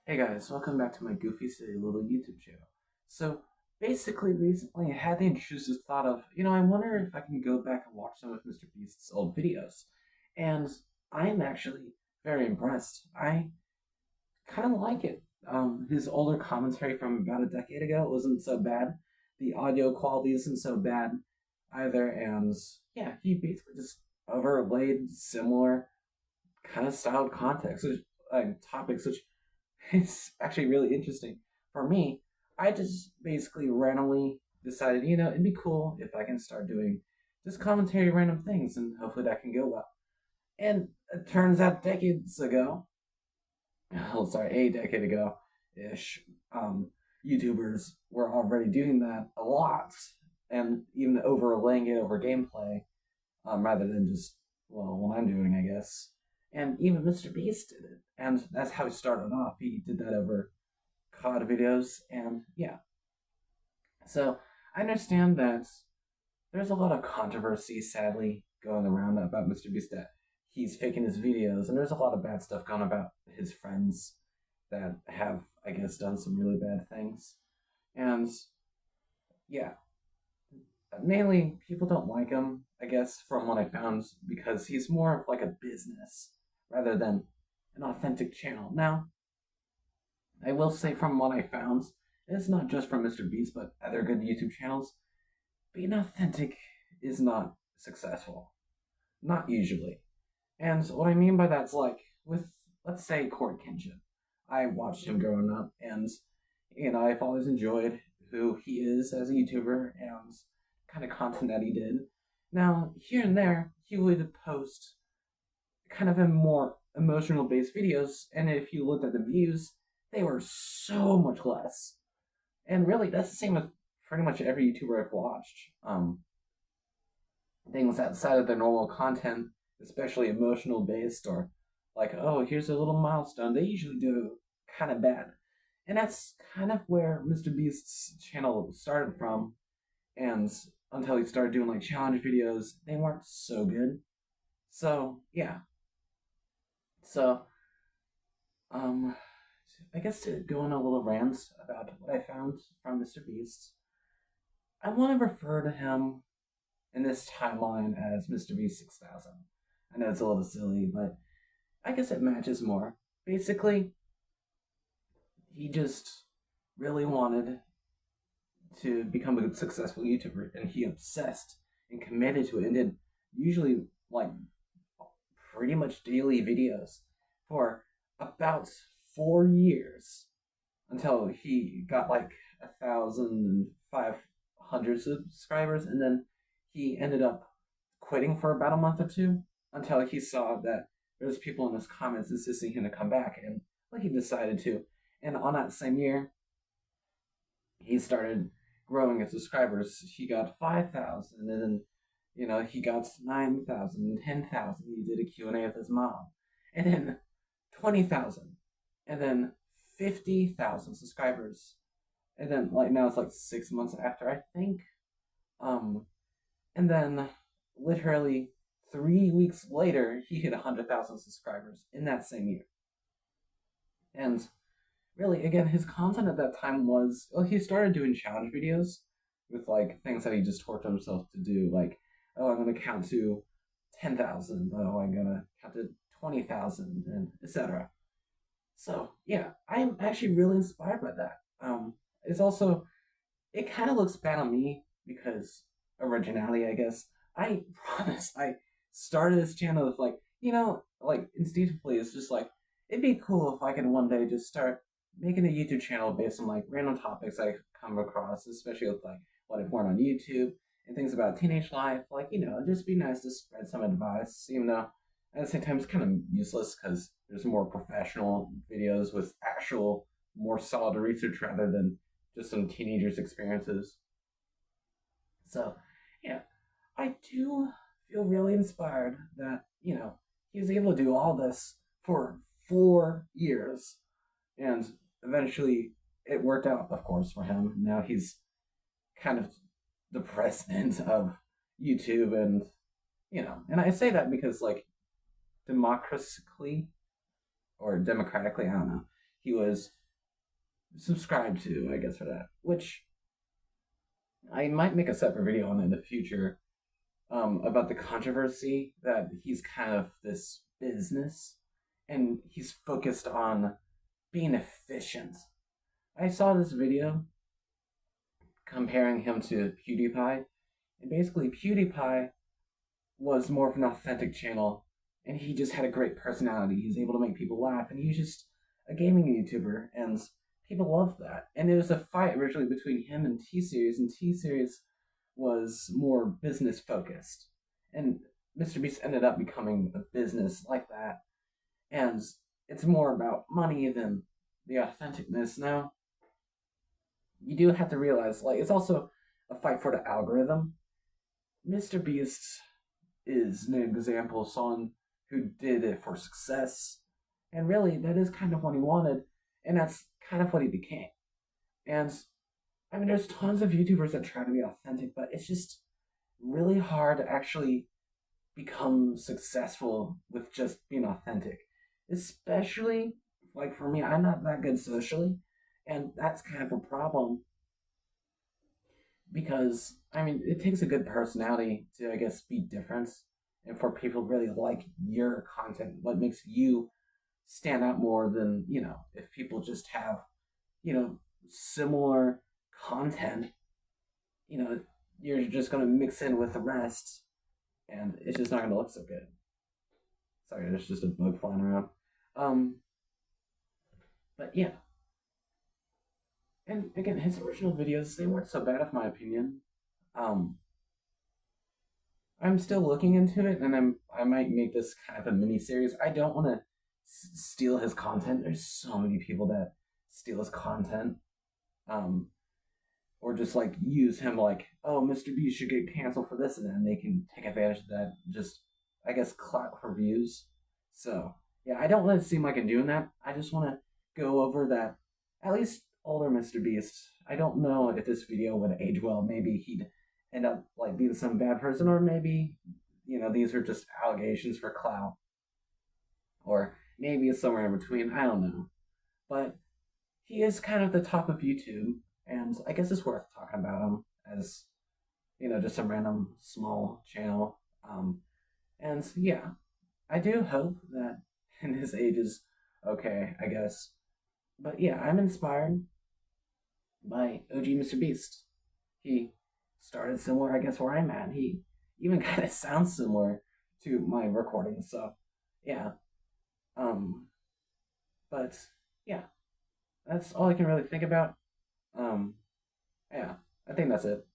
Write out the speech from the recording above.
Hey guys, welcome back to my goofy silly little YouTube channel. So basically, recently I had the intrusive thought of, I wonder if I can go back and watch some of Mr. Beast's old videos. And I'm actually very impressed. I kind of like it. His older commentary from about a decade ago wasn't so bad. The audio quality isn't so bad either, and yeah, he basically just overlaid similar kind of styled context, topics, which it's actually really interesting. For me, I just basically randomly decided, it'd be cool if I can start doing just commentary random things and hopefully that can go well. And it turns out decades ago, oh, sorry, a decade ago ish, um, YouTubers were already doing that a lot and even overlaying it over gameplay rather than just, well, what I'm doing, I guess. And even Mr. Beast did it. And that's how he started off. He did that over COD videos, and yeah. So I understand that there's a lot of controversy, sadly, going around about Mr. Beast that he's faking his videos, and there's a lot of bad stuff going about his friends that have, I guess, done some really bad things. And yeah, mainly people don't like him, I guess, from what I found, because he's more of like a business rather than an authentic channel. Now, I will say from what I found, it's not just from Mr. Beast, but other good YouTube channels. Being authentic is not successful. Not usually. And what I mean by that's like with, let's say, Corey Kenshin. I watched him growing up, and I've always enjoyed who he is as a YouTuber and kind of content that he did. Now, here and there, he would post kind of a more emotional based videos, and if you looked at the views, they were so much less. And really, that's the same with pretty much every YouTuber I've watched. Things outside of their normal content, especially emotional based, or like, oh, here's a little milestone, they usually do kind of bad. And that's kind of where Mr. Beast's channel started from. And until he started doing like challenge videos, they weren't so good. So, yeah. So, um, I guess to go on a little rant about what I found from Mr. Beast, I want to refer to him in this timeline as Mr. Beast 6000. I know it's a little silly, but I guess it matches more. Basically, he just really wanted to become a successful YouTuber, and he obsessed and committed to it, and did usually like pretty much daily videos for about 4 years until he got like 1,500 subscribers, and then he ended up quitting for about a month or two until he saw that there was people in his comments insisting him to come back, and well, he decided to. And on that same year, he started growing his subscribers. He got 5,000, and then he got 9,000, 10,000. He did a Q&A with his mom, and then 20,000, and then 50,000 subscribers, and then like now it's like 6 months after, I think. Um, and then literally 3 weeks later, he hit 100,000 subscribers in that same year. And really, again, his content at that time was, well, he started doing challenge videos with like things that he just tortured himself to do, like, oh, I'm gonna count to 10,000, oh, I'm gonna count to 20,000, and etc. So yeah, I'm actually really inspired by that. It's also, it kind of looks bad on me because originality, I guess. I promise I started this channel with like, like instinctively, it's just like, it'd be cool if I could one day just start making a YouTube channel based on like random topics I come across, especially with like what I've learned on YouTube and things about teenage life. Like, it'd just be nice to spread some advice, even though at the same time it's kind of useless because there's more professional videos with actual, more solid research rather than just some teenagers' experiences. So, yeah, I do feel really inspired that, he was able to do all this for 4 years. And eventually it worked out, of course, for him. Now he's kind of the president of YouTube. And I say that because, like, democratically or democratically, I don't know, he was subscribed to, I guess, for that. Which I might make a separate video on in the future, about the controversy that he's kind of this business and he's focused on being efficient. I saw this video comparing him to PewDiePie, and basically PewDiePie was more of an authentic channel, and he just had a great personality. He was able to make people laugh, and he was just a gaming YouTuber, and people loved that. And it was a fight originally between him and T Series, and T Series was more business focused, and Mr. Beast ended up becoming a business like that, and it's more about money than the authenticness. Now, you do have to realize, like, it's also a fight for the algorithm. Mr. Beast is an example of someone who did it for success. And really, that is kind of what he wanted, and that's kind of what he became. And I mean, there's tons of YouTubers that try to be authentic, but it's just really hard to actually become successful with just being authentic. Especially, like for me, I'm not that good socially, and that's kind of a problem because I mean it takes a good personality to I guess be different and for people to really like your content, what makes you stand out more than if people just have similar content, you know you're just going to mix in with the rest and it's just not going to look so good. Sorry, there's just a bug flying around. um but yeah, and again, his original videos, they weren't so bad in my opinion. um I'm still looking into it, and I might make this kind of a mini series. I don't want to steal his content. There's so many people that steal his content, um, or just like use him like, oh, Mr. B should get canceled for this, and then they can take advantage of that. Just I guess clout for views. So yeah, I don't want to seem like I'm doing that. I just want to go over that. At least older Mr. Beast. I don't know if this video would age well. Maybe he'd end up like being some bad person, or maybe these are just allegations for clout, or maybe it's somewhere in between. I don't know, but he is kind of the top of YouTube, and I guess it's worth talking about him as just a random small channel. And yeah, I do hope that in his age is okay, I guess. But yeah, I'm inspired by OG Mr. Beast. He started similar, I guess, where I'm at. He even kind of sounds similar to my recording. So, yeah. Um, but yeah, that's all I can really think about. Um, yeah, I think that's it.